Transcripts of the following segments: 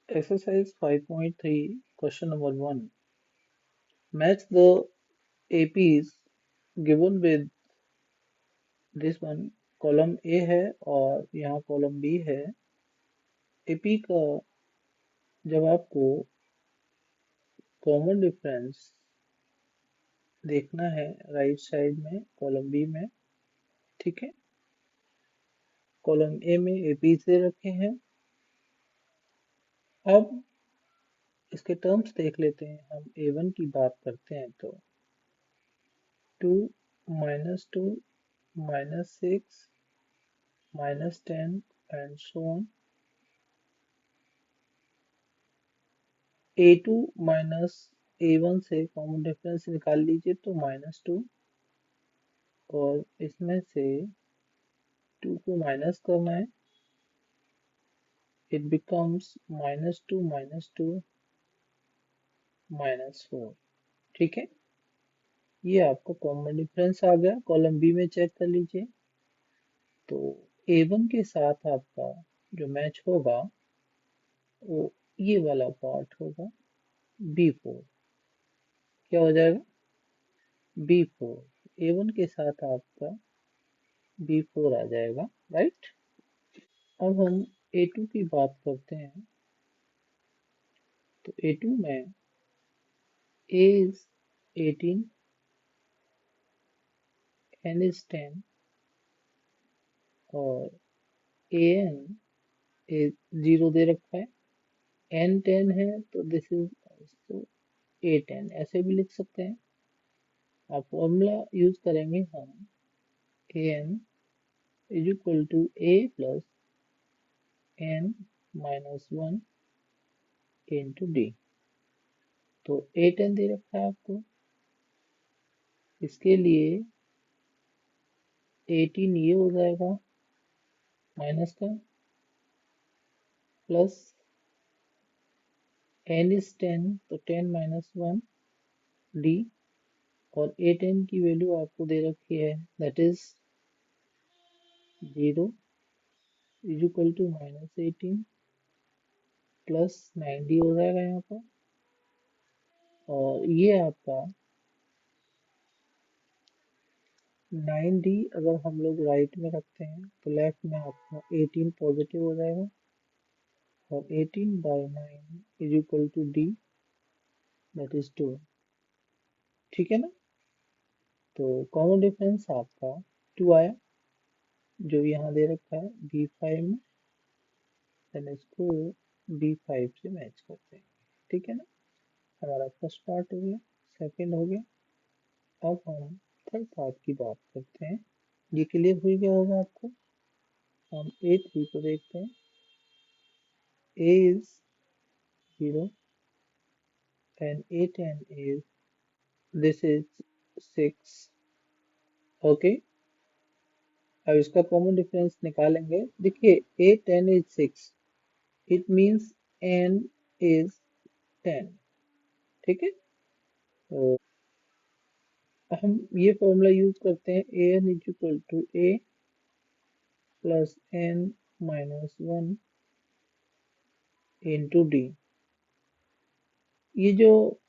Exercise 5.3, question number 1. Match the APs given with this one. Column A है और यहाँ column B है। AP का जब आपको कॉमन डिफरेंस देखना है राइट साइड में कॉलम B में, ठीक है। कॉलम A में AP से रखे हैं। अब इसके टर्म्स देख लेते हैं। हम A1 की बात करते हैं तो 2 -2 -6 -10 and so on। A2 minus A1 से कॉमन डिफरेंस निकाल लीजिए तो -2, और इसमें से 2 को माइनस करना है। इट बिकम्स -2 -2 -4, ठीक है। ये आपका कॉमन डिफरेंस आ गया। कॉलम बी में चेक कर लीजिए तो A1 के साथ आपका जो मैच होगा वो ये वाला पार्ट होगा, B4। क्या हो जाएगा? B4। A1 के साथ आपका B4 आ जाएगा, राइट। अब हम A2 की बात करते हैं तो A2 में A is 18, N is 10 और AN is 0 दे रखा है। N 10 है तो दिस इज ऑल्सो A10, ऐसे भी लिख सकते हैं। आप फॉर्मूला यूज करेंगे हम, AN is equal to A plus N minus 1 into D। तो A10 दे रखा है आपको, इसके लिए 18 ये हो जाएगा माइनस का, प्लस n is 10 तो 10 minus 1 d, और A10 की वैल्यू आपको दे रखी है that is 0 is equal to -18 plus 9d हो जाएगा यहाँ पर। और ये आपका 9d अगर हम लोग राइट में रखते हैं तो लेफ्ट में आपका 18 पॉजिटिव हो जाएगा, और 18/9 is equal to d that is 2, ठीक है ना। तो कॉमन डिफरेंस आपका 2 आया जो यहाँ दे रखा है B5 में। देन इसको B5 से मैच करते हैं, ठीक है ना। हमारा फर्स्ट पार्ट हो गया, सेकंड हो गया। अब हम थर्ड पार्ट की बात करते हैं। ये क्लियर हो गया होगा आपको। हम A3 को देखते हैं। A is 0 and A10 is, this is 6, okay. अब इसका कॉमन डिफरेंस निकालेंगे। देखिए A10 is 6, it means N is 10, ठीक है। तो हम ये फॉर्मूला यूज करते हैं, AN is equal to A plus N minus 1 into D। ये जो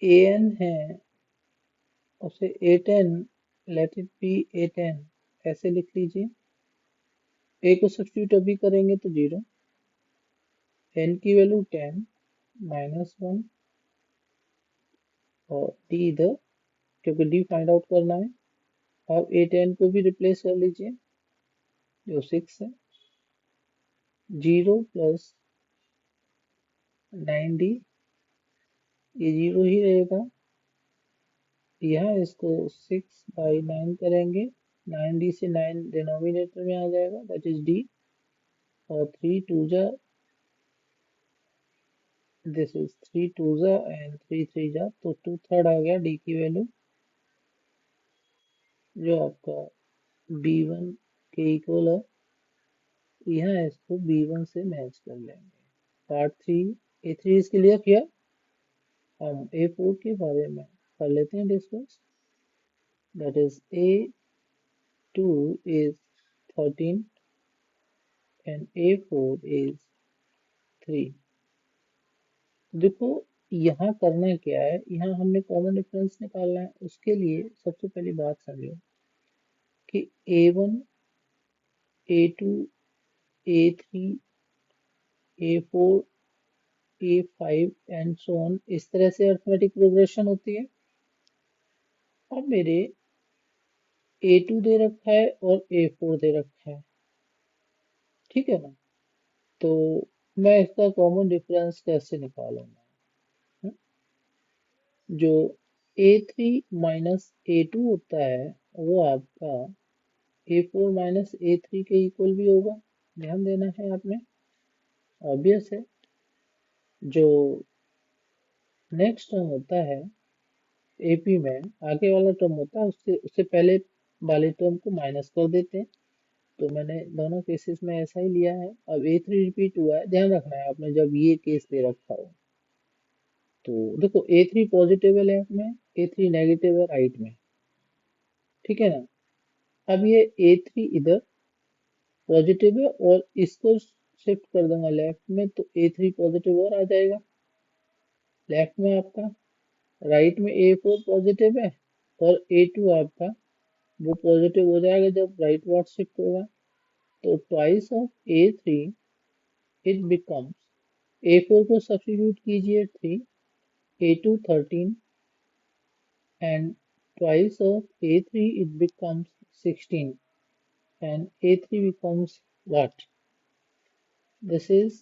AN है उसे A10, let it be A10 ऐसे लिख लीजिए। A को सब्स्टिट्यूट अभी करेंगे तो 0, N की वैल्यू 10 -1 और D इधर, क्योंकि D फाइंड आउट करना है। अब A10 को भी रिप्लेस कर लीजिए जो 6 है। 0 प्लस 9D, ये 0 ही रहेगा। यहाँ इसको 6/9 करेंगे, 9D से 9 डिनोमिनेटर में आ जाएगा दैट इज D, और 3 2 जा, दिस इज 3 2 जा एंड 3 3 जा, तो 2/3 आ गया D की वैल्यू, जो आपका B1 के इक्वल है। यहाँ इसको B1 से मैच कर लेंगे। पार्ट 3 A3 इसके लिए किया। हम A4 के बारे में कर लेते हैं discuss. That is A2 is 13 and A4 is 3। देखो यहाँ करना क्या है, यहाँ हमने कॉमन डिफरेंस निकालना है। उसके लिए सबसे पहली बात समझो कि A1, A2, A3, A4, A5 and so on, इस तरह से अरिथमेटिक प्रोग्रेशन होती है। अब मेरे A2 दे रखा है और A4 दे रखा है, ठीक है ना। तो मैं इसका कॉमन डिफरेंस कैसे निकालूंगा? हम्म? जो A3 माइनस A2 होता है वो आपका A4 माइनस A3 के इक्वल भी होगा। ध्यान देना है आपने, ऑब्वियस है। जो नेक्स्ट टर्म होता है AP में, आगे वाला टर्म होता है, उससे उससे पहले वाले टर्म को माइनस कर देते हैं। तो मैंने दोनों केसेस में ऐसा ही लिया है। अब A3 रिपीट हुआ है, ध्यान रखना है आपने जब ये केस दे रखा हो। तो देखो A3 पॉजिटिव है लेफ्ट में, A3 नेगेटिव है राइट में, ठीक है ना। अब ये A3 इधर पॉजिटिव है और इसको शिफ्ट कर दूंगा लेफ्ट में, तो A3 पॉजिटिव और आ जाएगा लेफ्ट में आपका। राइट में A4 पॉजिटिव है और A2 आपका वो पॉजिटिव हो जाएगा जब राइट वर्ड शिफ्ट होगा। तो twice of A3 it becomes, A4 को सब्स्टिट्यूट कीजिए 3, A2 13, and twice of A3 it becomes 16, and A3 becomes what? This is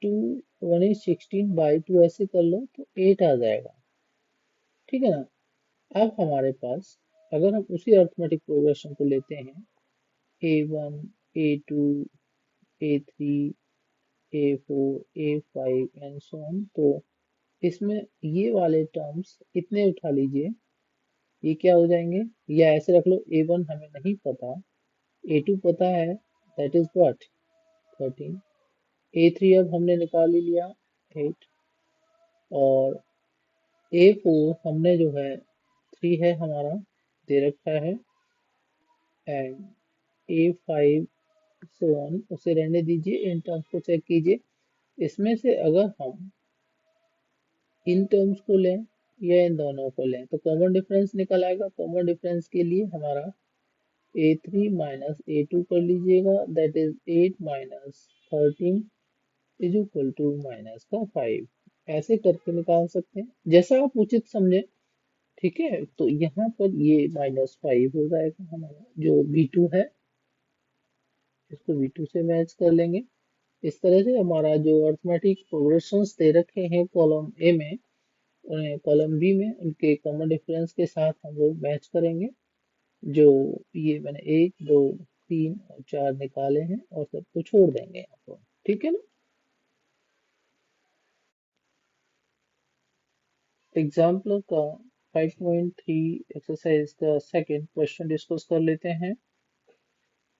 2, 1 is 16 by 2, ऐसे कर लो तो 8 आ जाएगा, ठीक है ना। अब हमारे पास अगर हम उसी अर्थमेटिक प्रोग्रेशन को लेते हैं A1, A2, A3, A4, A5 and so on, तो इसमें ये वाले टर्म्स इतने उठा लीजिए, ये क्या हो जाएंगे, या ऐसे रख लो A1 हमें नहीं पता, A2 पता है, दैट इज व्हाट 13, A3 अब हमने निकाल ही लिया 8, और A4 हमने जो है 3 है हमारा दे रखा है, एंड A5 सो ऑन उसे रहने दीजिए। इन टर्म्स को चेक कीजिए, इसमें से अगर हम इन टर्म्स को लें या इन दोनों को लें तो कॉमन डिफरेंस निकल आएगा। कॉमन डिफरेंस के लिए हमारा A3 माइनस A2 कर लीजिएगा, that is 8 minus 13 is equal to minus का 5। ऐसे करके निकाल सकते हैं जैसा आप उचित समझे, ठीक है। तो यहाँ पर ये -5 हो जाएगा हमारा जो V2 है, इसको V2 से मैच कर लेंगे। इस तरह से हमारा जो अर्थमेटिक प्रोग्रेशंस दे रखे हैं कॉलम ए में, उन्हें कॉलम बी में उनके कॉमन डिफरेंस के साथ हम लोग मैच करेंगे। जो ये मैंने 1, 2, 3 और 4 निकाले हैं और सबको छोड़ देंगे यहाँ पर, ठीक है ना। एग्जाम्पल का 5.3 एक्सरसाइज का सेकंड क्वेश्चन डिस्कस कर लेते हैं।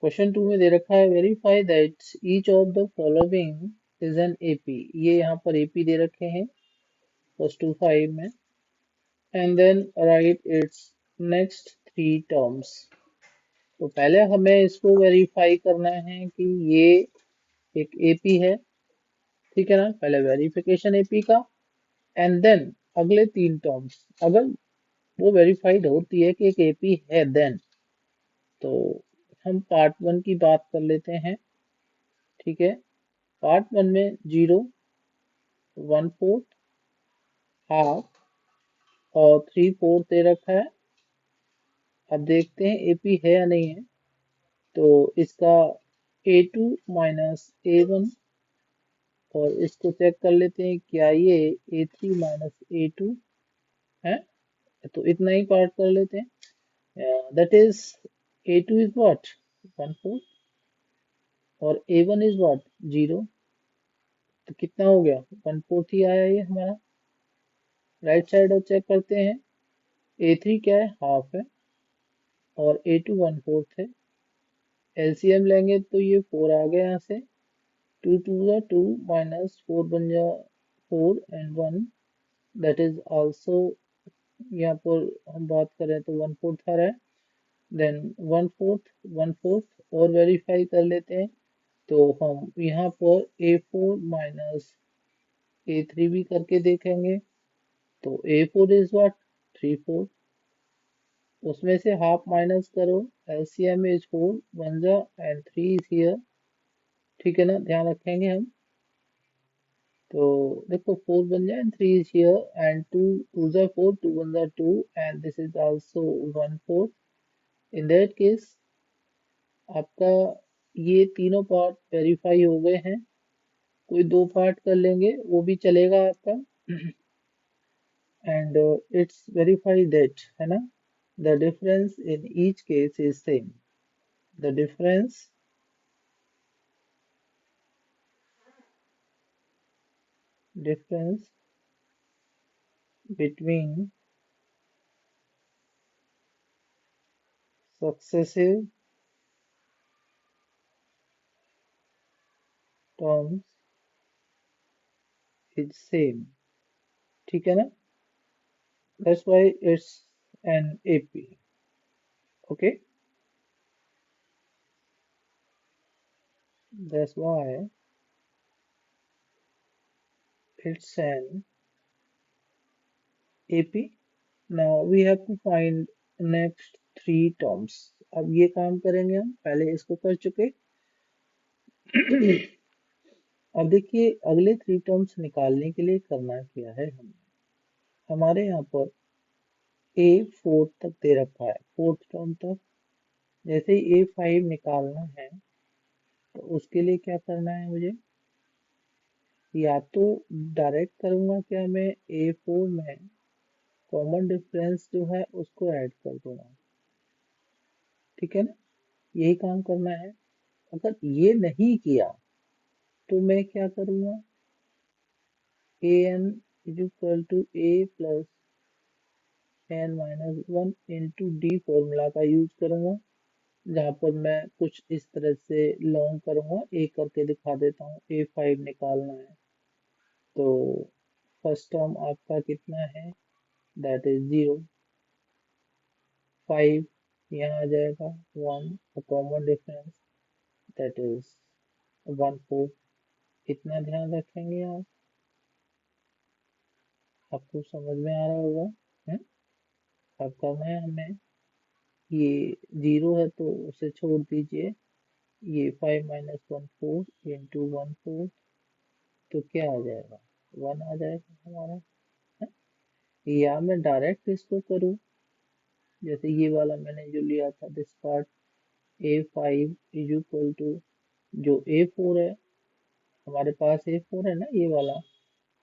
क्वेश्चन 2 में दे रखा है verify that each of the following is an AP. ये यहाँ पर एपी दे रखे हैं फर्स्ट टू 5 में, and then write its next 3 terms. तो पहले हमें इसको वेरीफाई करना है कि ये एक एपी है, ठीक है ना। पहले वेरिफिकेशन एपी का, एंड देन अगले 3 टर्म्स अगर वो वेरीफाइड होती है कि एक एपी है, देन तो हम पार्ट 1 की बात कर लेते हैं, ठीक है। पार्ट 1 में 0, 1/4, हाफ और 3/4 दे रखा है। अब देखते हैं एपी है या नहीं है। तो इसका A2 माइनस A1, और इसको चेक कर लेते हैं क्या ये A3 माइनस A2 है। तो इतना ही पार्ट कर लेते हैं, that is A2 is what 1/4 और A1 इज व्हाट 0। तो कितना हो गया 1/4 ही आया ये हमारा। राइट साइड और चेक करते हैं, A3 क्या है हाफ है और A2 1/4 है। एलसीएम लेंगे तो ये 4 आ गया यहाँ से, 2 2 जा 2 माइनस 4 बन जा 4 एंड 1, दैट इज आल्सो, यहाँ पर हम बात करें तो 1/4 आ रहा है। देन 1/4, 1/4 और वेरीफाई कर लेते हैं। तो हम यहाँ पर A4 माइनस A3 भी करके देखेंगे। तो A4 इज व्हाट, 3 4। उसमें से हाफ माइनस करो, एलसीएम इज 4 1 जा एंड 3 इज हियर। ठीक है ना, ध्यान रखेंगे हम। तो देखो 4 बन जाए एंड 3 इज हियर एंड 2 2 जा 4 2 1 जा 2 and this is also 1 4। In that case आपका ये तीनों पार्ट वेरीफाई हो गए हैं। कोई दो पार्ट कर लेंगे वो भी चलेगा आपका। एंड इट्स वेरीफाई दैट, है ना, the difference in each case is same. The difference between successive terms is same। ठीक है ना, that's why it's an AP। okay, that's why it's an AP। now we have to find next three terms। अब ये काम करेंगे हम, पहले इसको कर चुके। अब देखिए अगले थ्री टर्म्स निकालने के लिए करना क्या है हमें। हमारे यहाँ पर A4 तक दे रखा है, फोर्थ टर्म तक। जैसे ही A5 निकालना है तो उसके लिए क्या करना है मुझे, या तो डायरेक्ट करूंगा क्या मैं, A4 में कॉमन डिफरेंस जो है उसको ऐड कर दूंगा। ठीक है ना, यही काम करना है। अगर ये नहीं किया तो मैं क्या करूंगा, an is equal to a plus n minus one into D formula का यूज करूंगा। जहाँ पर मैं कुछ इस तरह से लॉन्ग करूंगा, एक करके दिखा देता हूँ। A5 निकालना है तो फर्स्ट टर्म आपका कितना है, दैट इज 0। 5 यहाँ आ जाएगा, 1 कॉमन डिफरेंस दैट इज 1 4। इतना ध्यान रखेंगे आप, आपको समझ में आ रहा होगा है। अब करना है हमें, ये 0 है तो उसे छोड़ दीजिए। ये 5 माइनस 1 4 इंटू 1 4, तो क्या आ जाएगा, 1 आ जाएगा हमारा है? या मैं डायरेक्ट इसको करूँ, जैसे ये वाला मैंने जो लिया था this part, A5 is equal to जो A4 है, हमारे पास A4 है ना ये वाला,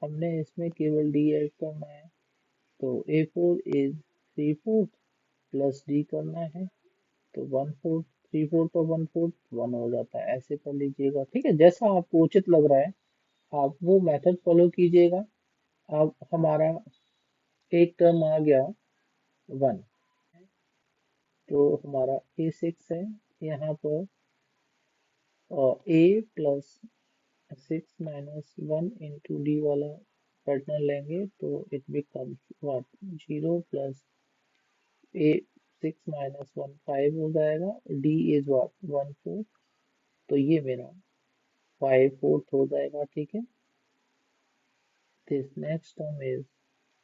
हमने इसमें केवल D ऐड करना है। तो A4 इज 3 4 प्लस D करना है तो 1 4। 3 4 तो 1 4 1 हो जाता है। ऐसे कर लीजिएगा, ठीक है, जैसा आपको उचित लग रहा है आप वो मेथड फॉलो कीजिएगा। अब हमारा एक टर्म आ गया 1, तो हमारा A6 है। यहाँ पर A प्लस 6 - 1 इंटू डी वाला पैटर्न लेंगे तो इट बिकम्स व्हाट, 0 प्लस ए 6 - 1 5 हो जाएगा। D is what, 1 4। तो ये मेरा 5 4 हो जाएगा। ठीक है, दिस नेक्स्ट टर्म इज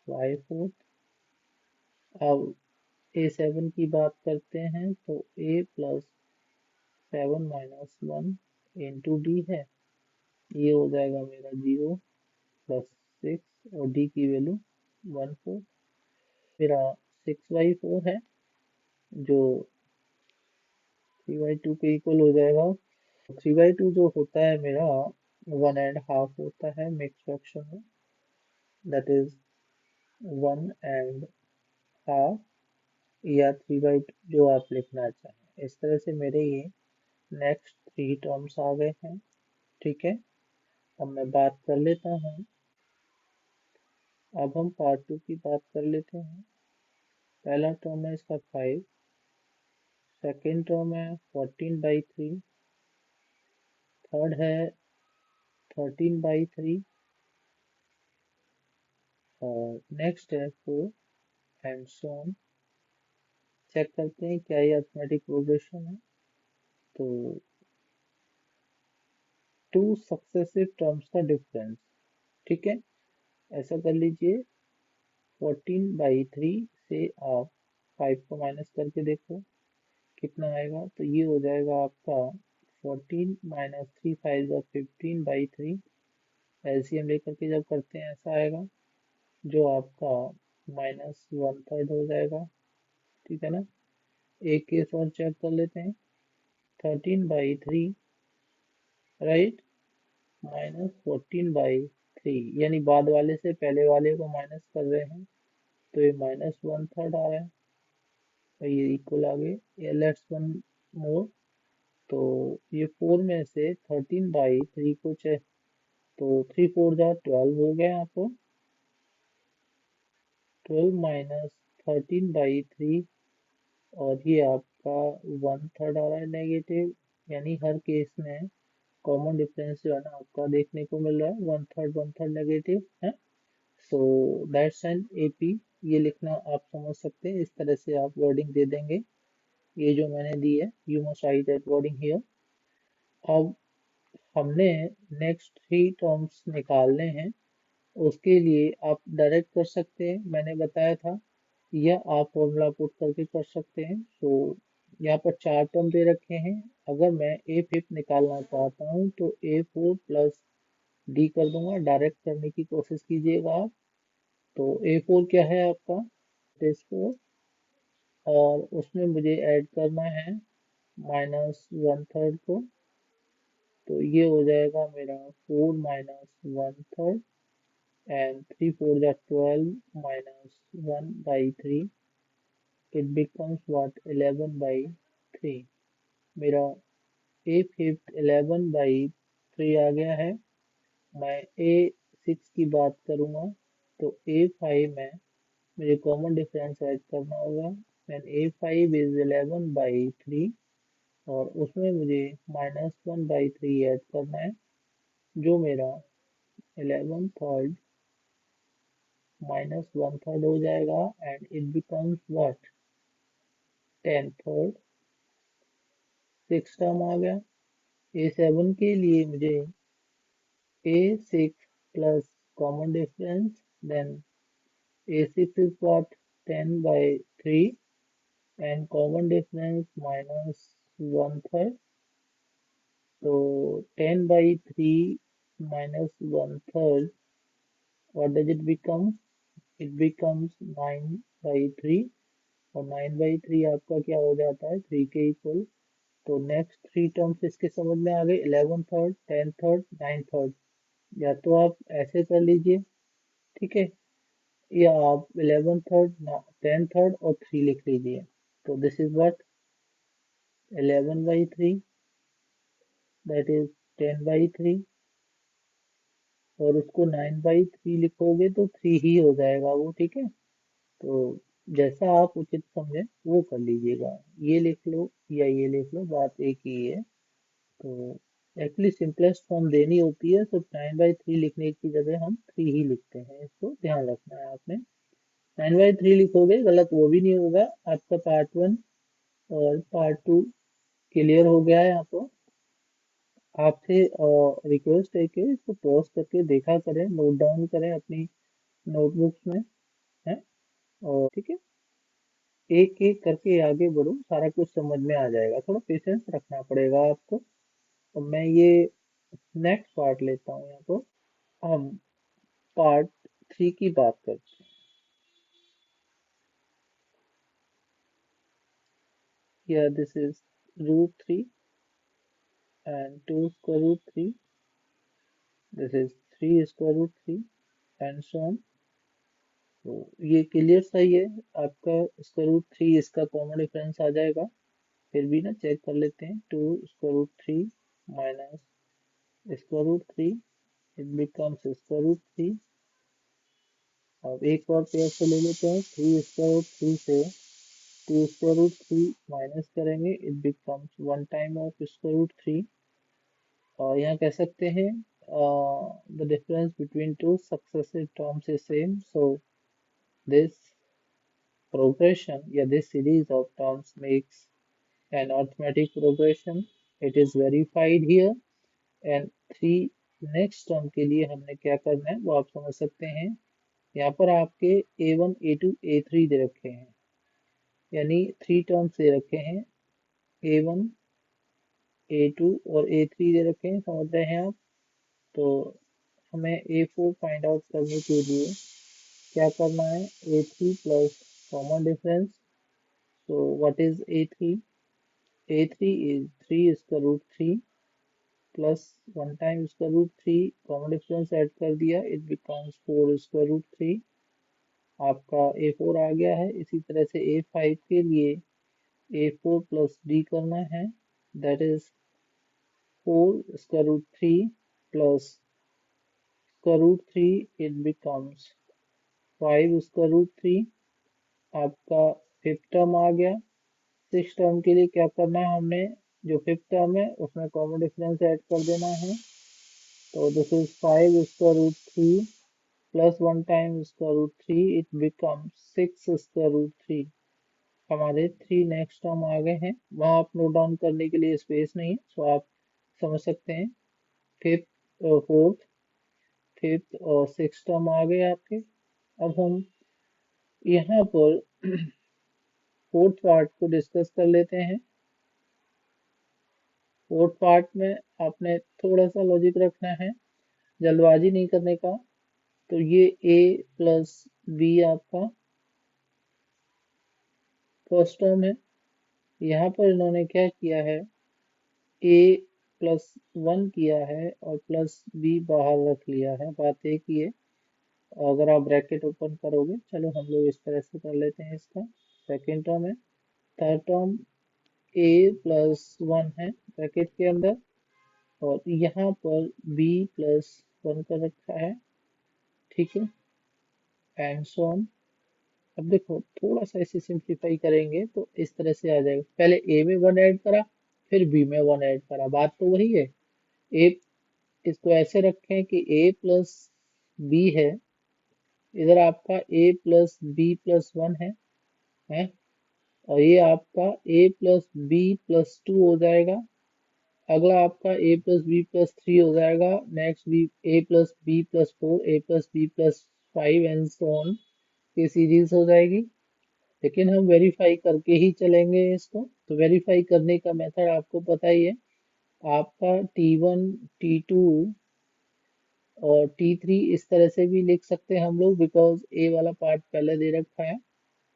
5 4। अब A7 की बात करते हैं तो A प्लस 7 - 1 इंटू डी है, ये हो जाएगा मेरा 0 प्लस 6 और डी की वैल्यू 1 4। मेरा 6/4 है जो 3/2 के इक्वल हो जाएगा। 3/2 जो होता है मेरा 1.5 होता है मिक्स फ्रैक्शन में, दैट इज 1.5 या 3/2 जो आप लिखना चाहें। इस तरह से मेरे ये नेक्स्ट थ्री टर्म्स आ गए हैं। ठीक है, अब मैं बात कर लेता हूँ। अब हम पार्ट 2 की बात कर लेते हैं। पहला टर्म है इसका 5, सेकेंड टर्म है 14/3, थर्ड है 13/3 और नेक्स्ट है 4 एंड सो ऑन। चेक करते हैं क्या ये अरिथमेटिक प्रोग्रेशन है। तो टू सक्सेसिव टर्म्स का डिफरेंस, ठीक है, ऐसा कर लीजिए, 14/3 से आप 5 को माइनस करके देखो कितना आएगा। तो ये हो जाएगा आपका 14 माइनस 3 5 और 15/3। एलसीएम लेकर के जब करते हैं ऐसा आएगा, जो आपका -1/3 हो जाएगा। ठीक है ना। एक केस और चेक कर लेते हैं। 13/3 राइट, -14/3, यानी बाद वाले से पहले वाले को माइनस कर रहे हैं, तो ये -1/3 आ रहा है। और ये इक्वल आ गए। ये लेट्स वन मोर। तो ये 4 में से 13/3 को चेक, तो 3 4 जा 12 हो गया यहाँ पर। 12 माइनस 13/3, और ये आपका 1/3 आ रहा है नेगेटिव। यानी हर केस में कॉमन डिफरेंस जो है ना आपका देखने को मिल रहा है 1/3 नेगेटिव है। So that's an AP. ये लिखना आप समझ सकते हैं, इस तरह से आप वर्डिंग दे देंगे। ये जो मैंने दी है, you must write that wording here. अब हमने नेक्स्ट 3 टर्म्स निकालने हैं। उसके लिए आप डायरेक्ट कर सकते हैं, मैंने बताया था, या आप फॉर्मूला पुट करके कर सकते हैं। तो यहाँ पर 4 टर्म दे रखे हैं। अगर मैं ए फिफ्थ निकालना चाहता हूँ तो A4 प्लस डी कर दूंगा। डायरेक्ट करने की कोशिश कीजिएगा आप। तो A4 क्या है आपका, टेस्ट, और उसमें मुझे ऐड करना है -1/3 को। तो ये हो जाएगा मेरा 4 -1/3, and 3 4 जा 12 -1/3, it becomes what, 11/3। मेरा ए फिफ्थ 11/3 आ गया है। मैं A6 की बात करूंगा, तो A5 में मुझे कॉमन डिफरेंस ऐड करना होगा। एंड A5 इज 11/3, और उसमें मुझे -1/3 ऐड करना है, जो मेरा 11/3 -1/3 हो जाएगा। And it becomes what, 10/3। 6 term आ गया। A7 के लिए मुझे A6 plus common difference, then A6 is what, 10/3, and common difference -1/3। तो 10/3 -1/3, what does it become? It becomes 9/3। और 9/3 आपका क्या हो जाता है, 3 के इक्वल। तो नेक्स्ट 3 टर्म्स इसके समझ में आ गए, 11/3, 10/3, 9/3। या तो आप ऐसे कर लीजिए, ठीक है, या आप 11/3, 10/3 और 3 लिख लीजिए। तो this is what, 11/3, that is 10/3, और उसको 9/3 लिखोगे तो 3 ही हो जाएगा वो, ठीक है। तो जैसा आप उचित समझे वो कर लीजिएगा। ये लिख लो या ये लिख लो, बात एक ही है। तो एक्चुअली सिंपलेस्ट फॉर्म देनी होती है, तो 9/3 लिखने की जगह हम 3 ही लिखते हैं, इसको ध्यान रखना है आपने। 9/3 लिखोगे गलत वो भी नहीं होगा। आपका पार्ट 1 और पार्ट 2 क्लियर हो गया है। यहाँ पर आपसे रिक्वेस्ट है कि इसको पॉज करके देखा करें, नोट डाउन करें अपनी नोटबुक्स में, है। और ठीक है, एक एक करके आगे बढ़ो, सारा कुछ समझ में आ जाएगा। थोड़ा पेशेंस रखना पड़ेगा आपको। और मैं ये नेक्स्ट पार्ट लेता हूँ यहाँ पर। हम पार्ट 3 की बात करते हैं। या this is √3 and 2 square root 3, this is 3 square root 3, and so on। तो ये क्लियर सही है। आपका √3 इसका कॉमन डिफरेंस आ जाएगा। फिर भी ना चेक कर लेते हैं। 2 √3 माइनस √3, इट बिकम्स √3। अब एक और पेयर से ले लेते हैं। 3 से 2 √3 माइनस करेंगे, इट बिकम्स 1 टाइम ऑफ √3। और यहाँ कह सकते हैं the difference between two successive terms is same, so this progression, yeah, this series of terms makes an arithmetic progression. It is verified here, and 3 next term के लिए हमने क्या करना है वो आप समझ सकते हैं। यहाँ पर आपके A1 A2 A3 दे रखे हैं, यानी 3 टर्म्स दे रखे हैं। A1 A2 और A3 दे रखे हैं, समझ रहे हैं आप। तो हमें A4 फाइंड आउट करने के लिए क्या करना है, A3 plus common difference. so what is A3? A3 is 3 square root 3 plus 1 time square root 3, common difference add कर दिया, इट बिकम्स 4 स्क्वायर रूट 3। आपका A4 आ गया है। इसी तरह से A5 के लिए A4 प्लस D करना है, that is 4 square root 3 plus square root 3, it becomes 5 square root 3। आपका फिफ्थ टर्म आ गया। सिक्स टर्म के लिए क्या करना है, हमने जो फिफ्थ टर्म है उसमें कॉमन डिफरेंस ऐड कर देना है। तो this is 5 square root 3 plus 1 time square root 3, it becomes 6 square root 3। हमारे 3 नेक्स्ट टर्म आ गए हैं, वहाँ आप नोट डाउन करने के लिए स्पेस नहीं है, सो आप समझ सकते हैं। फिफ्थ, फोर्थ, फिफ्थ और सिक्स टर्म आ गए आपके। अब हम यहाँ पर फोर्थ पार्ट को डिस्कस कर लेते हैं। फोर्थ पार्ट में आपने थोड़ा सा लॉजिक रखना है, जल्दबाजी नहीं करने का। तो ये A प्लस बी आपका फर्स्ट टर्म है। यहाँ पर इन्होंने क्या किया है, A प्लस 1 किया है और प्लस बी बाहर रख लिया है, बात एक ही है। अगर आप ब्रैकेट ओपन करोगे, चलो हम लोग इस तरह से कर लेते हैं, इसका सेकेंड टर्म है। थर्ड टर्म A प्लस 1 है ब्रैकेट के अंदर, और यहाँ पर B प्लस 1 कर रखा है, ठीक है, एंड सो ऑन। अब देखो थोड़ा सा इसे सिंप्लीफाई करेंगे तो इस तरह से आ जाएगा, पहले A में 1 ऐड करा, फिर B में 1 ऐड करा, बात तो वही है। A, इसको ऐसे रखें कि A प्लस बी है, इधर आपका A प्लस बी प्लस 1 है, और ये आपका A प्लस बी प्लस 2 हो जाएगा। अगला आपका A प्लस बी प्लस 3 हो जाएगा। Next B A plus B plus 4, A plus B plus 5 and so on, ये सीरीज हो जाएगी। लेकिन हम वेरीफाई करके ही चलेंगे इसको। तो वेरीफाई करने का मेथड आपको पता ही है, आपका T1 T2 और T3 इस तरह से भी लिख सकते हैं हम लोग, बिकॉज ए वाला पार्ट पहले दे रखा है।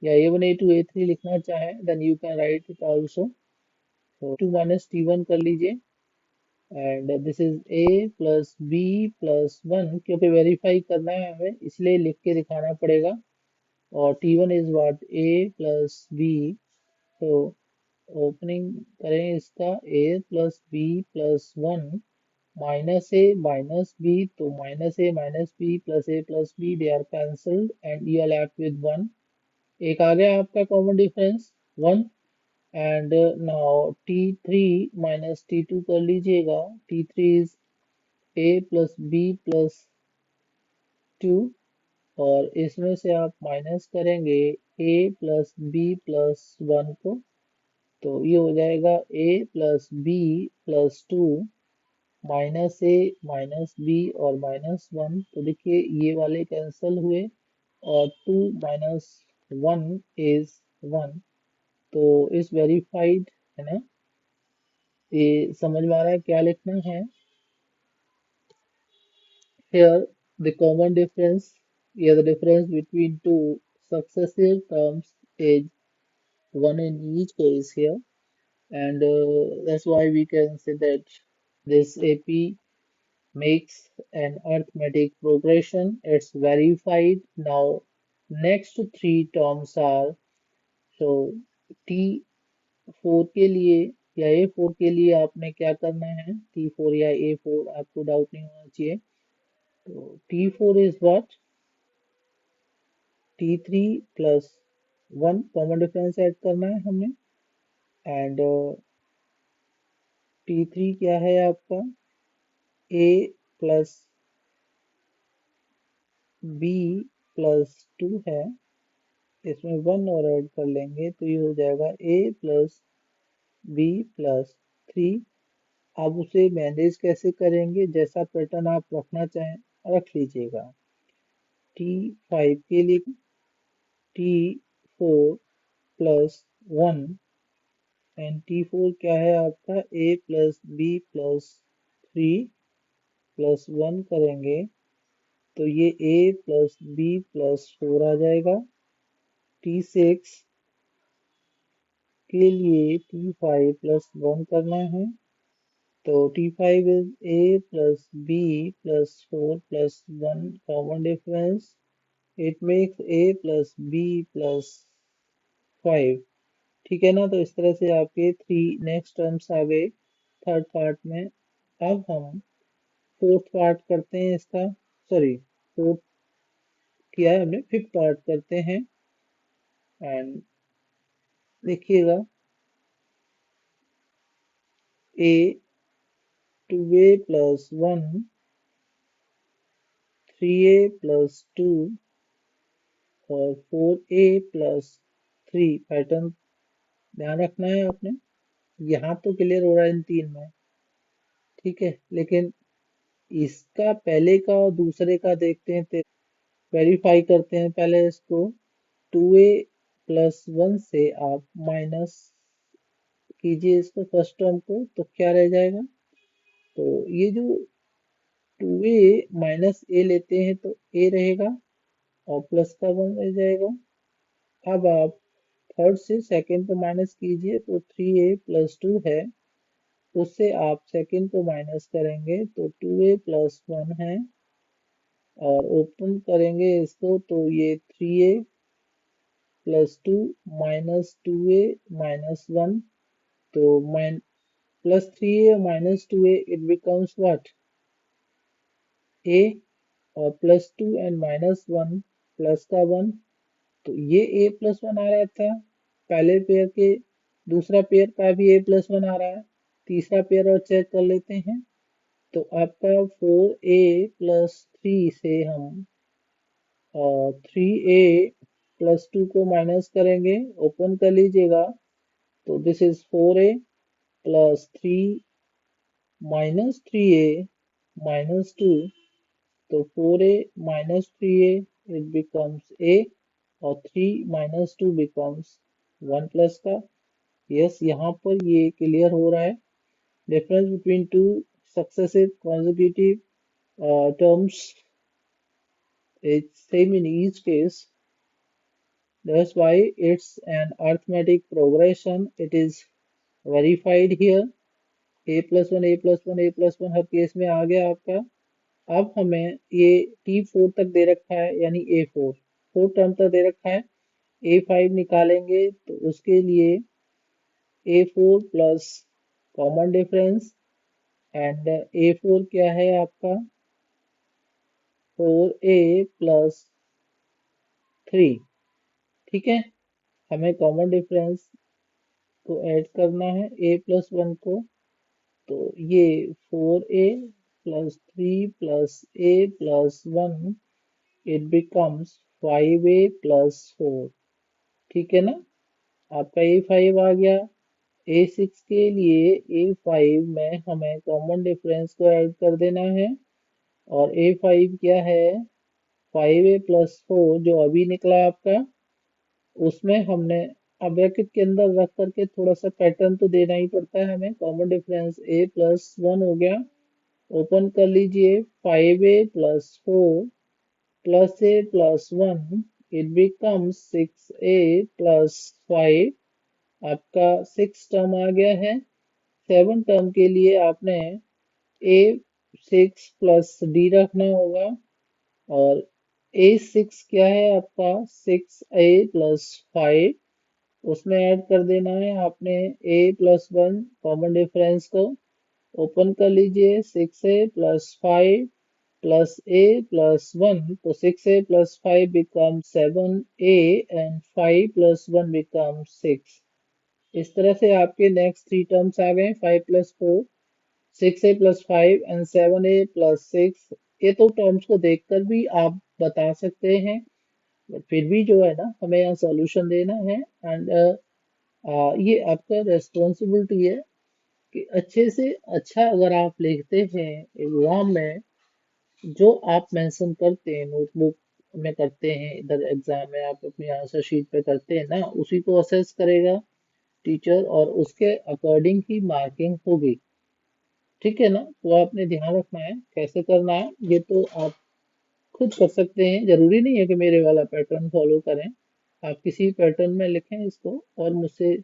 या A1 A2 A3 लिखना चाहे then you can write it also. तो टू माइनस T1 कर लीजिए, and this is A plus B plus 1, क्योंकि वेरीफाई करना है हमें इसलिए लिख के दिखाना पड़ेगा। और T1 is what, A plus B. तो ओपनिंग करें इसका, A plus B plus 1 minus A minus B, तो minus A minus B plus A plus B, they are cancelled and you are left with 1। एक आ गया आपका common difference 1। And now T3 minus T2 कर लीजिएगा। T3 is A plus B plus 2, और इसमें से आप माइनस करेंगे A प्लस बी प्लस 1 को, तो ये हो जाएगा A plus B plus 2 minus A minus B और माइनस 1। तो देखिए ये वाले कैंसिल हुए, और 2 माइनस 1 इज 1। तो इस वेरीफाइड है ना, ये समझ में आ रहा है क्या लिखना है। Here the common difference, yeah, the difference between two successive terms is 1 in each case here, and that's why we can say that this AP makes an arithmetic progression. It's verified. Now, next three terms are, so T4 के लिए या A4 के लिए आपने क्या करना है, T4 या A4 आपको डाउट नहीं होना चाहिए। तो T4 is what, T3 plus 1 common difference add करना है हमने, एंड T3 क्या है आपका, A प्लस बी प्लस 2 है, इसमें 1 और ऐड कर लेंगे तो ये हो जाएगा A प्लस बी प्लस 3। अब उसे मैनेज कैसे करेंगे, जैसा पैटर्न आप रखना चाहें रख लीजिएगा। T5 के लिए T4 प्लस 1 एंड T4 क्या है आपका A plus B plus 3 plus 1 करेंगे तो ये A प्लस बी प्लस 4 आ जाएगा। T6 के लिए T5 प्लस 1 करना है तो T5 is A plus B plus 4 plus 1 common difference. It makes A plus B plus 5। ठीक है ना, तो इस तरह से आपके 3 नेक्स्ट टर्म्स आ गए थर्ड पार्ट में। अब हम फोर्थ पार्ट करते हैं इसका, सॉरी फोर्थ किया है हमने, फिफ्थ पार्ट करते हैं। एंड देखिएगा A 2A plus 1 3A plus 2 और 4A plus 3 पैटर्न ध्यान रखना है आपने। यहाँ तो क्लियर हो रहा है इन तीन में, ठीक है, लेकिन इसका पहले का और दूसरे का देखते हैं, वेरीफाई करते हैं पहले इसको। 2A प्लस 1 से आप माइनस कीजिए इसको फर्स्ट टर्म को, तो क्या रह जाएगा, तो ये जो 2A माइनस ए लेते हैं तो A रहेगा और प्लस का 1 रह जाएगा। अब आप थर्ड से सेकंड को माइनस कीजिए तो 3A प्लस 2 है, उससे आप सेकंड को माइनस करेंगे तो 2A प्लस 1 है और ओपन करेंगे इसको तो ये 3A plus 2 minus 2A minus 1, तो plus 3A minus 2A it becomes what A, और प्लस 2 एंड माइनस 1 प्लस का 1, तो ये A प्लस 1 आ रहा था पहले पेयर के, दूसरा पेयर का भी A प्लस 1 आ रहा है, तीसरा पेयर और चेक कर लेते हैं। तो आपका 4A प्लस 3 से हम 3A प्लस 2 को माइनस करेंगे, ओपन कर लीजिएगा तो this is 4A plus 3 minus 3A minus 2, तो 4A minus 3A it becomes A और 3 माइनस 2 बिकम्स 1 प्लस का। यस, यहाँ पर ये क्लियर हो रहा है, difference between two successive consecutive terms is same in each case. That's why it's an arithmetic progression. It is verified here. A plus one a plus one a plus one her case में आ गया आपका। अब हमें ये T4 तक दे रखा है, यानी A4 फोर टर्म तक दे रखा है। A5 निकालेंगे तो उसके लिए A4 plus common difference and A4 क्या है आपका 4A प्लस 3, ठीक है। हमें कॉमन डिफरेंस को ऐड करना है A प्लस 1 को, तो ये 4A plus 3 plus A plus 1 it becomes 5A plus 4, ठीक है ना। आपका A5 आ गया। A6 के लिए A5 में हमें कॉमन डिफरेंस को ऐड कर देना है और A5 क्या है 5A प्लस 4 जो अभी निकला आपका, उसमें हमने अब ब्रैकेट के अंदर रख करके थोड़ा सा पैटर्न तो देना ही पड़ता है हमें। कॉमन डिफरेंस A प्लस 1 हो गया, ओपन कर लीजिए 5A plus 4 plus A plus 1 it becomes 6A plus 5। आपका 6 टर्म आ गया है। 7 टर्म के लिए आपने A6 प्लस D रखना होगा और A6 क्या है आपका 6A प्लस 5, उसमें ऐड कर देना है आपने A प्लस 1 कॉमन डिफरेंस को, ओपन कर लीजिए 6A plus 5 plus A plus 1, तो 6A plus 5 become 7A and 5 plus 1 become 6। इस तरह से आपके नेक्स्ट थ्री टर्म्स आ गए 5 plus 4, 6A plus 5 and 7A plus 6। ये तो टर्म्स को देखकर भी आप बता सकते हैं, बट फिर भी जो है ना हमें यहाँ सॉल्यूशन देना है। एंड ये आपका रेस्पॉन्सिबिलिटी है कि अच्छे से अच्छा अगर आप लिखते हैं एग्जाम में, जो आप मेंशन करते हैं नोटबुक में करते हैं, इधर एग्जाम में आप अपनी आंसर शीट पे करते हैं ना, उसी को असेस करेगा टीचर और उसके अकॉर्डिंग ही मार्किंग होगी। ठीक है ना? तो आपने ध्यान रखना है कैसे करना है, ये तो आप खुद कर सकते हैं, जरूरी नहीं है कि मेरे वाला पैटर्न फॉलो करें। आप किसी पैटर्न में लिखें इसको और मुझसे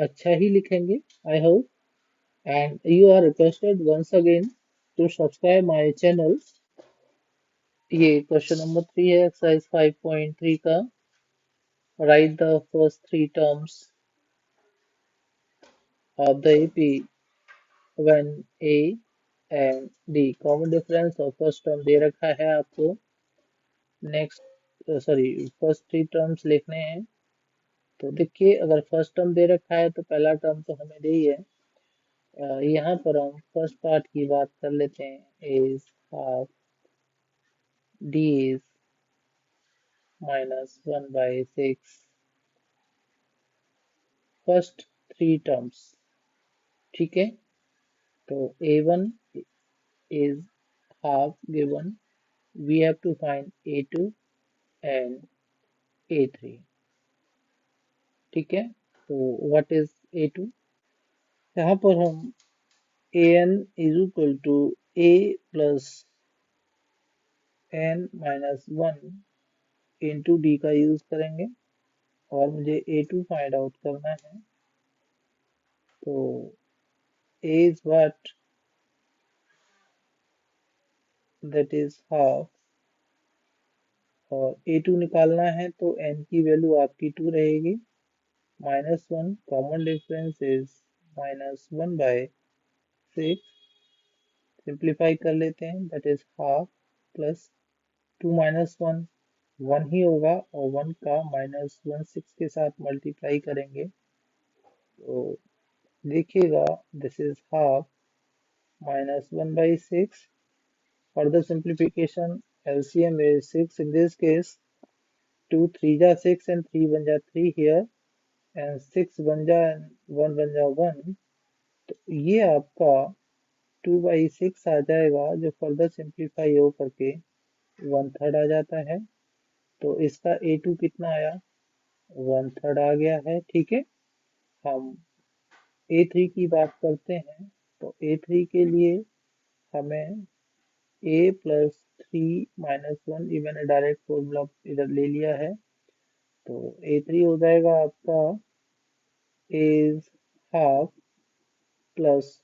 अच्छा ही लिखेंगे, I hope. And you are requested once again to subscribe my channel. ये क्वेश्चन नंबर 3 है एक्सरसाइज 5.3 का। Write the first three terms of the AP when A and D. Common difference और फर्स्ट टर्म दे रखा है आपको। Next sorry, first three terms लिखने हैं। तो देखिए, अगर फर्स्ट टर्म दे रखा है तो पहला टर्म तो हमें दे ही है। यहाँ पर हम फर्स्ट पार्ट की बात कर लेते हैं। Is half D is -1/6। First three terms, ठीक है। तो A1 is half given. We have to find A2 and A3, ठीक है। तो what is A2? यहाँ पर हम an is equal to a plus n minus 1 into d का यूज करेंगे और मुझे A2 फाइंड आउट करना है। तो a is what? That is half, और A2 निकालना है तो n की वैल्यू आपकी 2 रहेगी। -1 कॉमन डिफरेंस इज -1/6। सिंप्लीफाई कर लेते हैं, that is half plus 2 minus 1 1 ही होगा और 1 का -1/6 के साथ मल्टीप्लाई करेंगे तो देखिएगा this is half -1/6। Further simplification, LCM is 6 in this case, 2 3 जा 6 and 3 1 जा 3 here and 6 1 जा and 1 1 जा 1। तो ये आपका 2/6 आ जाएगा, जो फर्दर सिंप्लीफाई हो करके 1/3 आ जाता है। तो इसका A2 कितना आया? 1/3 आ गया है, ठीक है। हम A3 की बात करते हैं। तो A3 के लिए हमें A प्लस 3 - 1, ये मैंने डायरेक्ट फॉर्मूला इधर ले लिया है। तो A3 हो जाएगा आपका इज हाफ प्लस,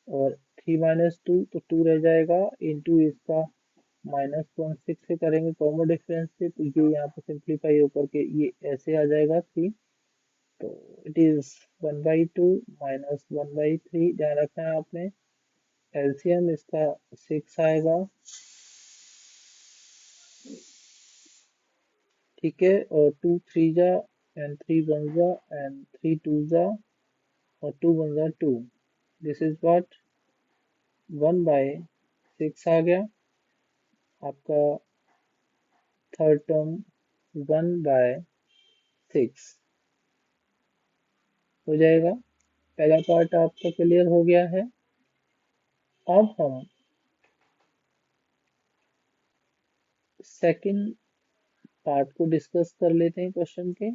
और 3 - 2 तो 2 रह जाएगा, इंटू इसका -1/6 से करेंगे कॉमन डिफरेंस से, तो ये यहाँ पर सिंप्लीफाई होकर के ये ऐसे आ जाएगा 3। तो इट इज 1/2 -1/3, ध्यान रखना है आपने। एलसीएम इसका 6 आएगा, ठीक है। और 2 3 जा एंड 3 1 जा एंड 3 2 जा और 2 1 जा 2। दिस इज व्हाट 1/6 आ गया आपका थर्ड टर्म। 1/6 हो जाएगा। पहला पार्ट आपका क्लियर हो गया है। अब हम सेकंड पार्ट को डिस्कस कर लेते हैं क्वेश्चन के।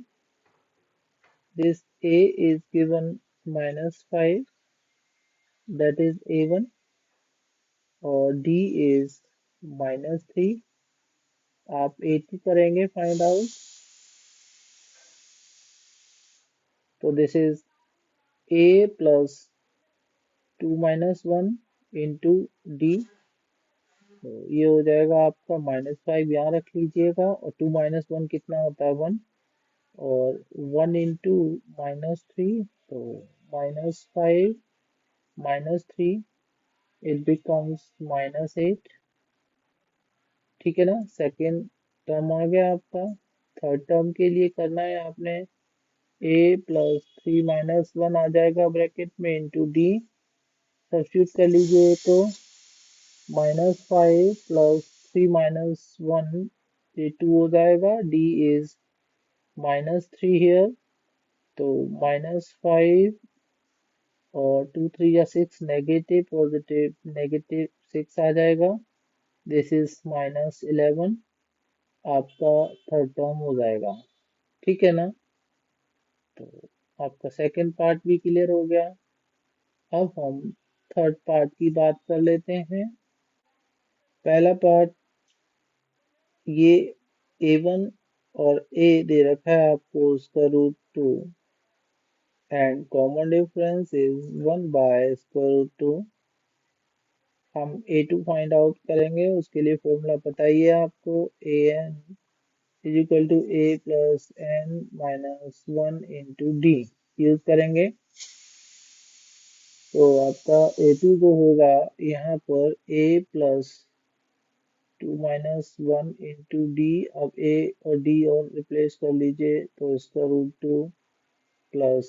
This A is given -5, that is A1, और D is -3। आप A2 करेंगे फाइंड आउट। तो this is A plus 2 - 1 into D। तो ये हो जाएगा आपका -5, यहाँ रख लीजिएगा, और 2 - 1 कितना होता है 1, और 1 इंटू -3, तो -5 -3 इट बिकम्स -8, ठीक है ना। सेकेंड टर्म आ गया आपका। थर्ड टर्म के लिए करना है आपने A प्लस 3 - 1 आ जाएगा ब्रैकेट में इंटू D। सब्स्टिट्यूट कर लीजिए तो -5 प्लस 3 - 1, ये 2 हो जाएगा। D इज -3 हियर, तो -5 और 2 3 या 6 नेगेटिव पॉजिटिव नेगेटिव 6 आ जाएगा। दिस इज -11 आपका थर्ड टर्म हो जाएगा। ठीक है ना। तो आपका सेकंड पार्ट भी क्लियर हो गया। अब हम थर्ड पार्ट की बात कर लेते हैं। पहला पार्ट, ये A1 और A दे रखा है आपको उसका √2 एंड कॉमन डिफरेंस इज 1/√2। हम A2 फाइंड आउट करेंगे, उसके लिए फॉर्मूला बताइए आपको। an is equal to a plus n minus 1 × d use करेंगे। तो आपका A2 जो होगा यहाँ पर a प्लस 2 - 1 × d। अब a और d और रिप्लेस कर लीजिए तो इसका √2 प्लस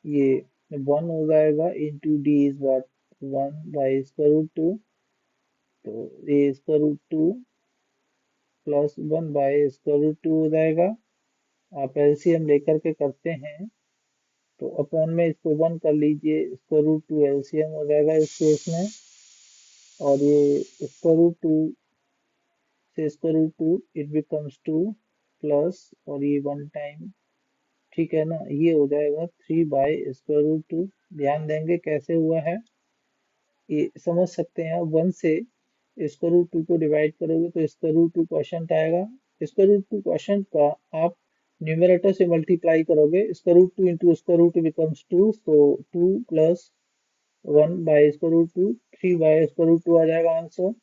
ये 1 हो जाएगा इंटू d इज व्हाट 1/√2। तो a इसका √2 प्लस 1/√2 हो जाएगा। आप एलसीएम लेकर के करते हैं तो अपॉन में इसको 1 कर लीजिए, इसका √2 एलसीएम हो जाएगा इस केस में। और ये इसका √2 से इसका √2 इट बिकम्स 2 प्लस और ये 1 टाइम। ठीक है ना, ये हो जाएगा 3/√2। ध्यान देंगे कैसे हुआ है, ये समझ सकते हैं आप। 1 से इसका √2 को डिवाइड करोगे तो इसका √2 क्वोशंट आएगा। इसका √2 क्वोशंट का आप न्यूमरेटर से मल्टीप्लाई करोगे, इसका √2 इंटू इसका √2 बिकम्स 2। तो 2 प्लस 1/√2 3/√2 आ जाएगा answer.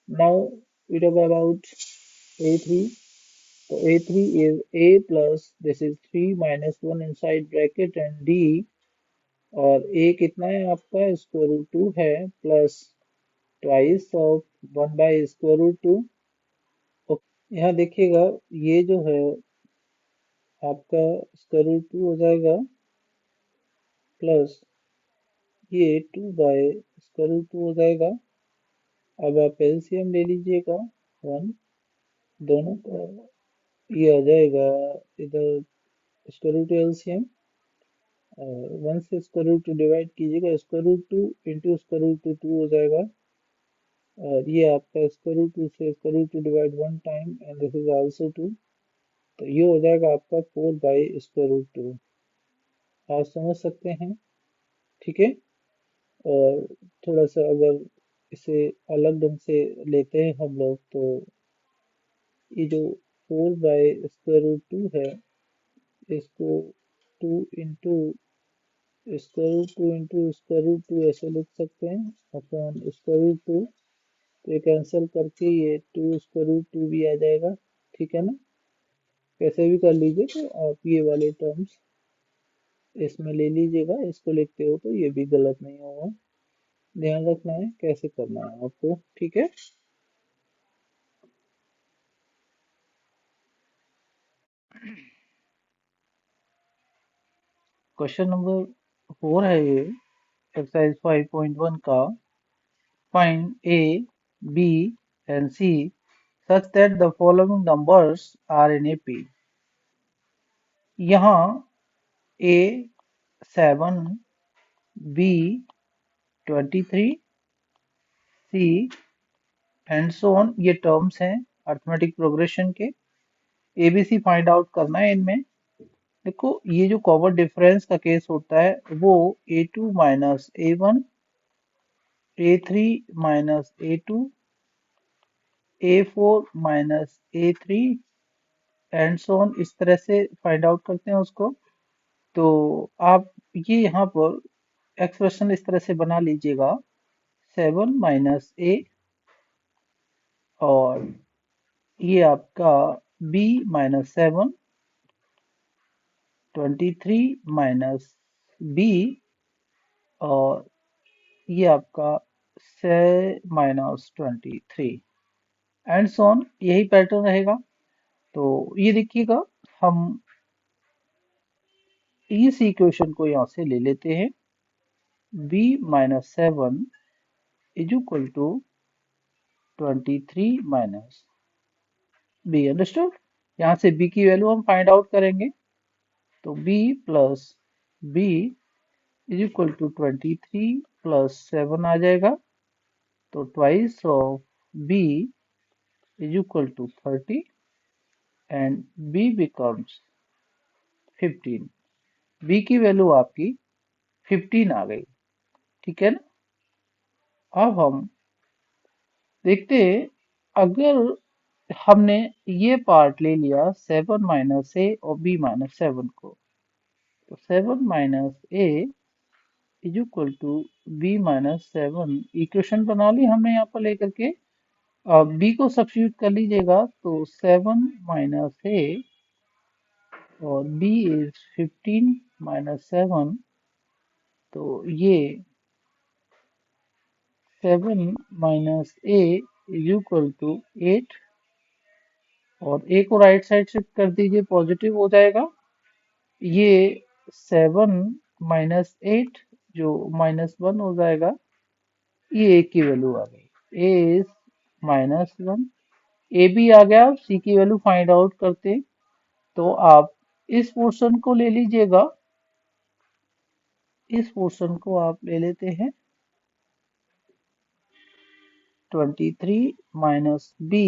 Now we talk about A3। तो A3 is A plus this is 3 - 1 inside bracket and D। और A कितना है आपका, स्क्वायर रूट 2 है प्लस ट्वाइस ऑफ 1/√2। यहाँ देखिएगा ये जो है आपका स्क्वायर रूट 2 हो जाएगा प्लस ये 2/√2 हो जाएगा। अब आप एलसीएम ले लीजिएगा 1 दोनों का, ये आ जाएगा इधर स्क्वायर रूट एलसीएम। 1 से स्क्वायर रूट 2 डिवाइड कीजिएगा, square root 2 into square root 2 हो जाएगा। और ये आपका स्क्वायर रूट 2 से square root 2 divide 1 time and this is also 2। तो ये हो जाएगा आपका 4/√2। आप समझ सकते हैं। ठीक है। और थोड़ा सा अगर इसे अलग ढंग से लेते हैं हम लोग तो ये जो 4/√2 है इसको 2 into square root 2 into square root 2 ऐसे लिख सकते हैं अपॉन स्क्वायर रूट 2। तो ये कैंसिल करके ये 2 स्क्वायर रूट 2 भी आ जाएगा। ठीक है ना, कैसे भी कर लीजिए। तो आप ये वाले टर्म्स इसमें ले लीजिएगा, इसको लिखते हो तो ये भी गलत नहीं होगा। ध्यान रखना है कैसे करना है आपको। ठीक है। क्वेश्चन नंबर 4 है ये, एक्सरसाइज 5.1 का। Find A, B and C such that the following numbers are in AP। यहाँ A 7, B 23, C and so on ये टर्म्स हैं अर्थमेटिक प्रोग्रेशन के। एबीसी फाइंड आउट करना है इनमें। देखो ये जो कॉमन डिफरेंस का केस होता है वो A2 - A1, A3 - A2, A4 - A3 and so on, इस तरह से फाइंड आउट करते हैं उसको। तो आप ये यहाँ पर एक्सप्रेशन इस तरह से बना लीजिएगा 7 - A और ये आपका B - 7, 23 - B और ये आपका से -23 एंड सो ऑन, यही पैटर्न रहेगा। तो ये देखिएगा हम इस इक्वेशन को यहाँ से ले लेते हैं। B - 7 is equal to 23 minus B। Understood. यहाँ से B की वैल्यू हम फाइंड आउट करेंगे। तो B plus B is equal to 23 plus 7 आ जाएगा, तो twice of B is equal to 30 and B becomes 15। B की वैल्यू आपकी 15 आ गई। ठीक है ना। अब हम देखते हैं, अगर हमने ये पार्ट ले लिया 7 माइनस ए और बी माइनस 7 को, तो 7 minus A is equal to B minus 7 equation बना ली हमने यहाँ पर लेकर के। अब बी को सब्स्टिट्यूट कर लीजिएगा, तो 7 माइनस ए और बी इज 15 माइनस 7, तो ये 7 minus A is equal to 8, और ए को राइट साइड शिफ्ट कर दीजिए, पॉजिटिव हो जाएगा। ये 7 माइनस 8 जो -1 हो जाएगा, ये ए की वैल्यू आ गई। ए इज -1, ए भी आ गया। सी की वैल्यू फाइंड आउट करते हैं, तो आप इस पोर्शन को ले लीजिएगा, इस पोर्शन को आप ले लेते हैं 23 minus B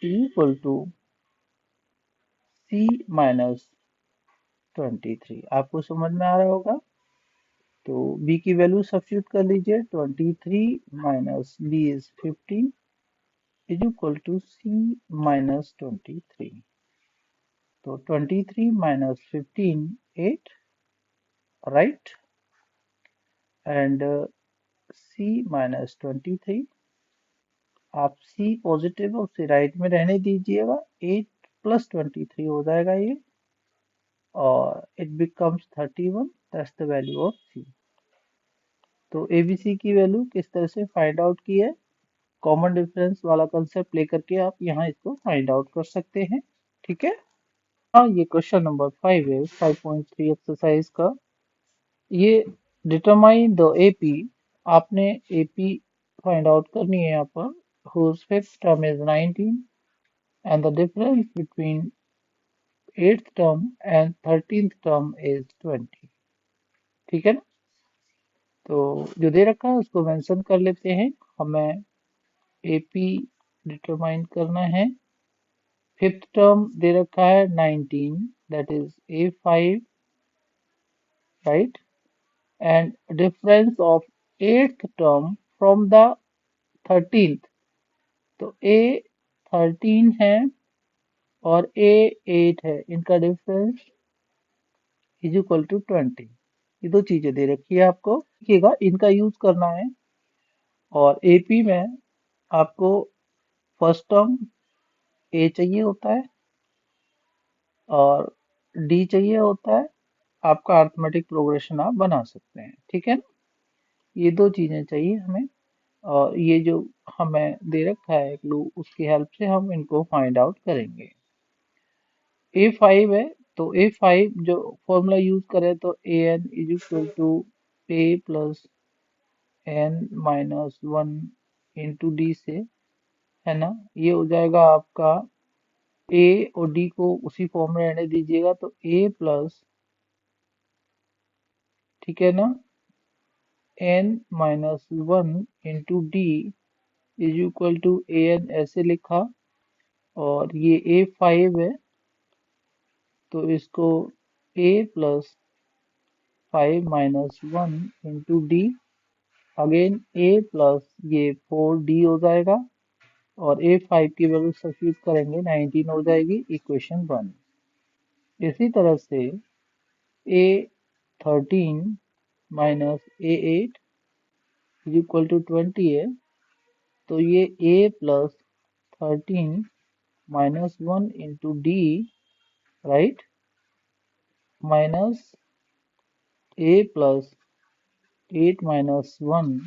equal to C minus 23। आपको समझ में आ रहा होगा। तो b की वैल्यू सब्स्टिट्यूट कर लीजिए, 23 minus B is 15 is equal to C minus 23। तो 23 minus 15 8, right, and c minus 23। आप c पॉजिटिव और c राइट में रहने दीजिएगा, 8 प्लस 23 हो जाएगा ये, और it becomes 31, that's the value of c। तो एबीसी की वैल्यू किस तरह से फाइंड आउट की है, कॉमन डिफरेंस वाला कंसेप्ट लेकर के आप यहाँ इसको फाइंड आउट कर सकते हैं। ठीक है। हाँ, ये क्वेश्चन नंबर 5 है, 5.3 एक्सरसाइज का। ये डिटरमाइन द एपी, आपने एपी फाइंड आउट करनी है यहाँ पर, whose fifth term is 19 and the difference between 8th term and 13th term is 20। ठीक है ना। तो जो दे रखा है उसको मेंशन कर लेते हैं। हमें एपी डिटरमाइन करना है। फिफ्थ टर्म दे रखा है 19, that is A5, right, and difference of eighth term from the 13th, तो A 13 है और A 8 है, इनका डिफरेंस इज इक्वल टू 20। ये दो चीजें दे रखी है आपको, देखिएगा इनका यूज करना है। और एपी में आपको फर्स्ट टर्म ए चाहिए होता है और डी चाहिए होता है, आपका अर्थमेटिक प्रोग्रेशन आप बना सकते हैं। ठीक है ना। ये दो चीजें चाहिए हमें, और ये जो हमें दे रखा है क्लू, उसकी हेल्प से हम इनको फाइंड आउट करेंगे। A5 है, तो A5 जो फॉर्मूला यूज करें, तो A N is equal to A plus N minus 1 into D से, है ना। ये हो जाएगा आपका, ए और डी को उसी फॉर्म में रहने दीजिएगा, तो ए प्लस, ठीक है ना, N minus 1 into D is equal to A N, ऐसे लिखा। और ये A5 है, तो इसको a plus 5 - 1 into D, again a plus ये 4d हो जाएगा, और A5 की वैल्यू सब्स्टिट्यूट करेंगे, 19 हो जाएगी, इक्वेशन 1। इसी तरह से A13 minus A8 is equal to 20 है, तो ये a plus 13 minus 1 into D, right, minus a plus 8 minus 1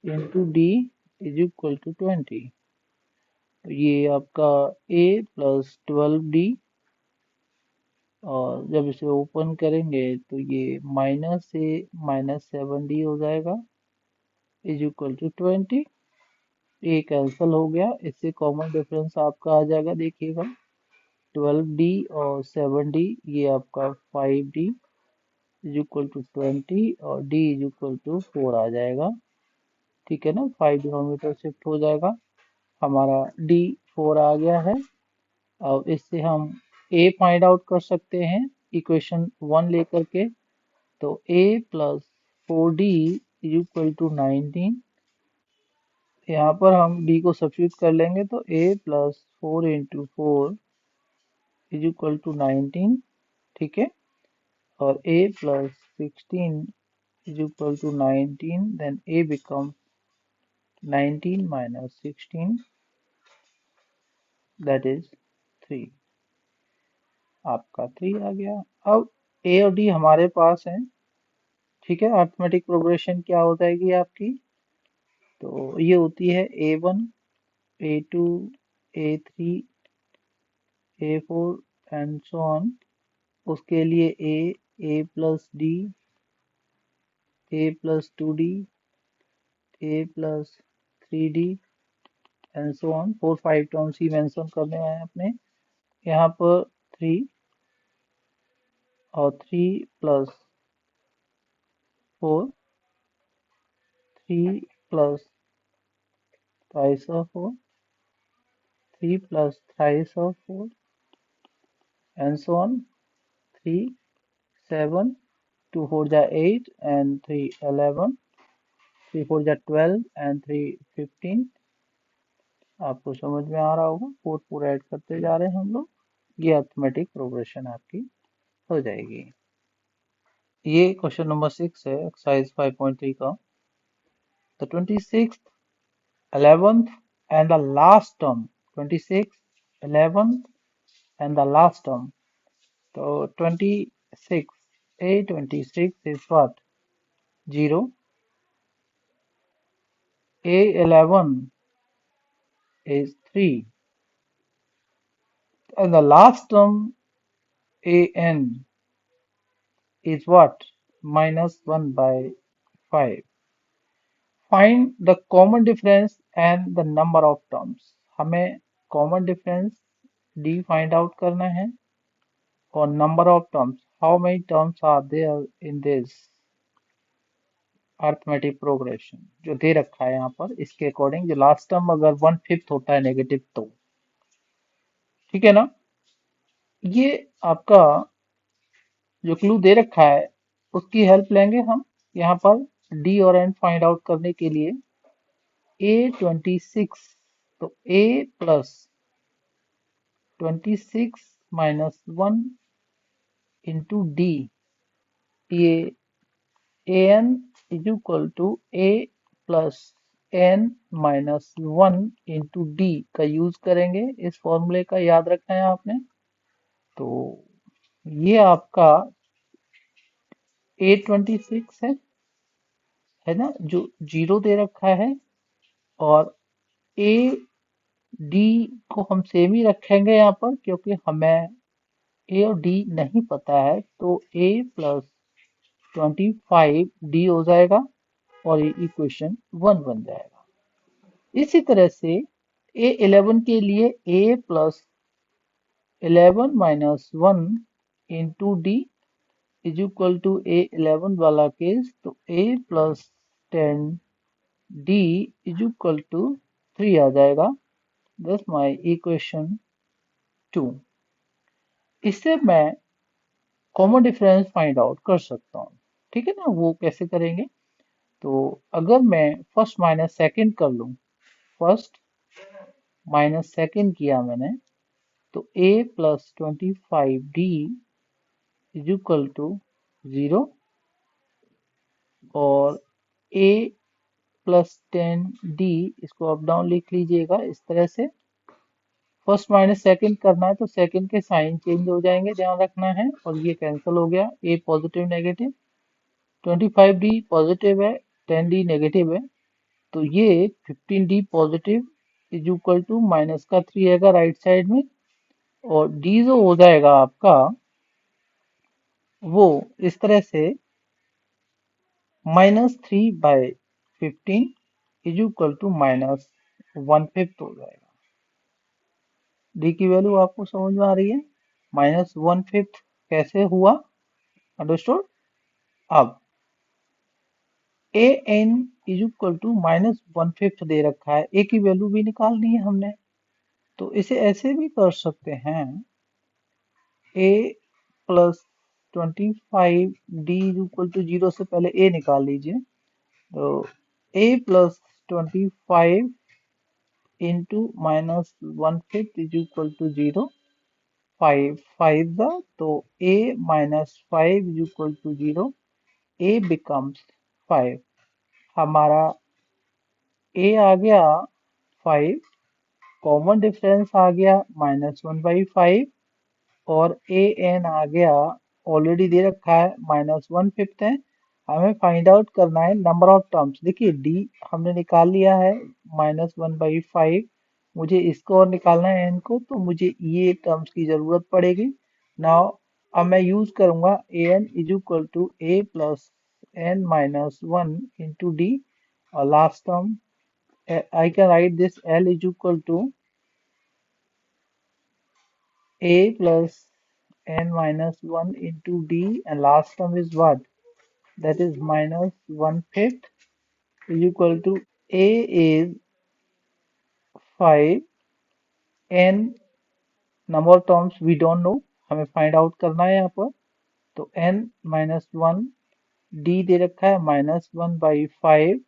into D is equal to 20। तो ये आपका a प्लस 12d, और जब इसे ओपन करेंगे तो ये माइनस a माइनस 7d हो जाएगा, is equal to 20। A cancel हो गया, इससे कॉमन डिफरेंस आपका आ जाएगा, देखिएगा 12d और 7d, ये आपका 5d, इज इक्वल टू 20 और d इज इक्वल टू 4 आ जाएगा। ठीक है ना, 5 डिनोमीटर शिफ्ट हो जाएगा, हमारा d 4 आ गया है। अब इससे हम a फाइंड आउट कर सकते हैं इक्वेशन 1 लेकर के। तो a plus 4d is equal to 19। यहाँ पर हम d को सब्स्टिट्यूट कर लेंगे तो a plus 4 into 4 is equal to 19। ठीक है, और a plus 16 is equal to 19, then a becomes 19 minus 16, that is 3। आपका 3 आ गया। अब a और d हमारे पास है। ठीक है, अर्थमेटिक प्रोग्रेशन क्या हो जाएगी आपकी, तो ये होती है a1 a2 a3 a4 and so on. उसके लिए a plus d a plus 2d a plus 3d and so on. 4 5 terms he mention करने हैं अपने यहाँ पर। 3 और 3 plus 4, 3 plus twice of 4, 3 plus thrice of 4 and so on. 3 7 2 4 जा 8 and 3 11, 3 4 जा 12 एंड 3 15। आपको समझ में आ रहा होगा, 4 4 ऐड करते जा रहे हैं हम लोग। ये अर्थमेटिक प्रोग्रेशन आपकी हो जाएगी। ये क्वेश्चन नंबर 6 है एक्सरसाइज 5.3 का। The 26th 11th and the last term, 26 11th and the last term. So 26 a26 is what, 0, a11 is 3, and the last term an is what, -1 by 5. Find the common difference and the number of terms. हमें common difference d find out करना है, और number of terms, how many terms are there in this arithmetic progression जो दे रखा है यहाँ पर। इसके अकॉर्डिंग जो लास्ट टर्म अगर 1/5 होता है नेगेटिव तो, ठीक है ना। ये आपका जो क्लू दे रखा है उसकी हेल्प लेंगे हम यहाँ पर डी और एन फाइंड आउट करने के लिए। a26, तो a plus 26 minus 1 into d, ये an is equal to a plus n minus 1 into d का यूज करेंगे। इस फॉर्मूले का याद रखना है आपने। तो ये आपका a26 है ना, जो 0 दे रखा है, और a d को हम सेम ही रखेंगे यहाँ पर क्योंकि हमें a और d नहीं पता है। तो a प्लस 25 d हो जाएगा और ये इक्वेशन 1 बन जाएगा। इसी तरह से a11 के लिए a plus 11 minus 1 into D is equal to a11 वाला केस, तो a plus 10 d is equal to 3 आ जाएगा। दस माई इक्वेशन 2। इससे मैं कॉमन डिफरेंस फाइंड आउट कर सकता हूँ। ठीक है ना, वो कैसे करेंगे, तो अगर मैं फर्स्ट माइनस सेकंड कर लूँ, फर्स्ट माइनस सेकंड किया मैंने, तो a plus 25d is equal to 0, और a प्लस 10d, इसको अप डाउन लिख लीजिएगा इस तरह से। फर्स्ट माइनस सेकंड करना है तो सेकंड के साइन चेंज हो जाएंगे, ध्यान रखना है, और ये कैंसिल हो गया। a positive negative, 25d positive है, 10d नेगेटिव है, तो ये 15d positive is equal to minus का 3 आएगा राइट साइड में, और d जो हो जाएगा आपका वो इस तरह से -3/15 इज इक्वल टू -1/5 हो जाएगा। डी की वैल्यू आपको समझ में आ रही है, -1/5 कैसे हुआ, अंडरस्टूड। अब ए एन इज इक्वल टू -1/5 दे रखा है, ए की वैल्यू भी निकालनी है हमने, तो इसे ऐसे भी कर सकते हैं, A plus 25 D is equal to 0 से पहले ए निकाल लीजिए, तो A plus 25 into -1/5 is equal to 0, 5 the, तो a -5 is equal to 0, a becomes 5। हमारा a आ गया 5, कॉमन डिफरेंस आ गया -1/5, और ए एन आ गया, ऑलरेडी दे रखा है -1/5 है। हमें फाइंड आउट करना है नंबर ऑफ टर्म्स। देखिए डी हमने निकाल लिया है -1/5, मुझे इसको और निकालना है एन को, तो मुझे ये टर्म्स की जरूरत पड़ेगी। नाउ अब मैं यूज करूंगा A N is equal to A plus N -1 into D, और last term I can write this L is equal to a plus n minus 1 into d, and last term is what? That is -1/5 is equal to a is 5, n number of terms we don't know, हमें find out करना है यहाँ पर, तो n-1 d दे रखा है -1/5।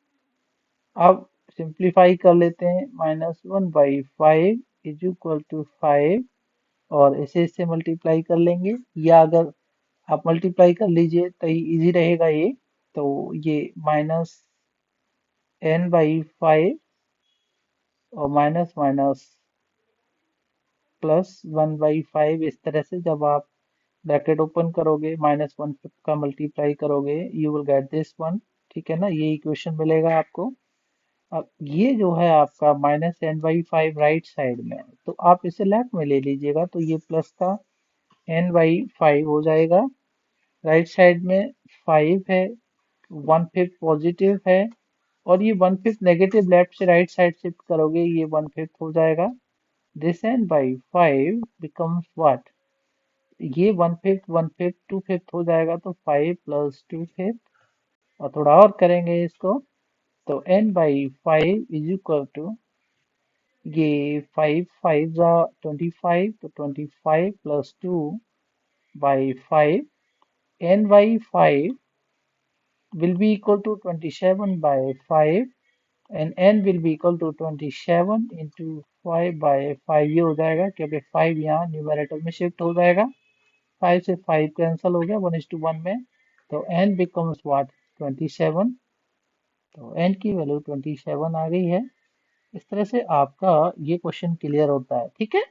अब simplify कर लेते हैं, -1/5 इज इक्वल टू 5, और इसे इससे मल्टीप्लाई कर लेंगे, या अगर आप मल्टीप्लाई कर लीजिए तो इजी रहेगा ये, तो ये -n/5 और माइनस माइनस +1/5, इस तरह से जब आप ब्रैकेट ओपन करोगे -1 का मल्टीप्लाई करोगे, you will get this one. ठीक है ना, ये इक्वेशन मिलेगा आपको। अब ये जो है आपका -n/5 राइट साइड में, तो आप इसे लेफ्ट में ले लीजिएगा, तो ये प्लस का n/5 हो जाएगा। राइट साइड में 5 है, 1/5 पॉजिटिव है, और ये 1/5 नेगेटिव, लेफ्ट से राइट साइड शिफ्ट करोगे ये 1/5 हो जाएगा। This n by 5 becomes what, ये 1/5 1/5 2/5 हो जाएगा, तो 5 प्लस 2/5, और थोड़ा और करेंगे इसको, तो n by 5 is equal to, ये 5 5 जा 25, तो 25 plus 2 by 5, n by 5 will be equal to 27 by 5, and n will be equal to 27 into 5 by 5, ये हो जाएगा, क्योंकि 5 यहाँ न्यूमरेटर में शिफ्ट हो जाएगा, 5 से 5 कैंसिल हो गया 1:1 में, तो n becomes what, 27, तो n की वैल्यू 27 आ गई है। इस तरह से आपका ये क्वेश्चन क्लियर होता है। ठीक है।